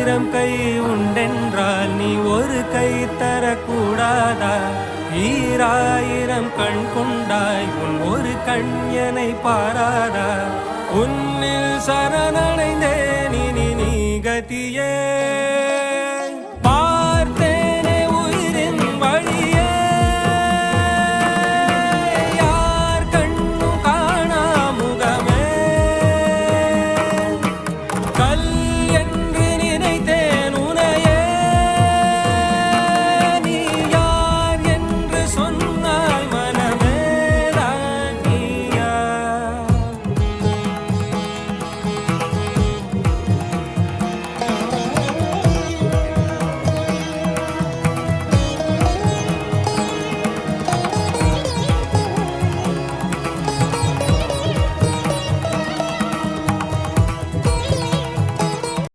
ஆயிரம் கை உண்டென்றால் நீ ஒரு கை தரக்கூடாதா? ஈராயிரம் கண் கொண்டாய் உன் ஒரு கண்யனை பாராதா? உன்னில் சரணடைந்தேன் இனி நீ கதியே.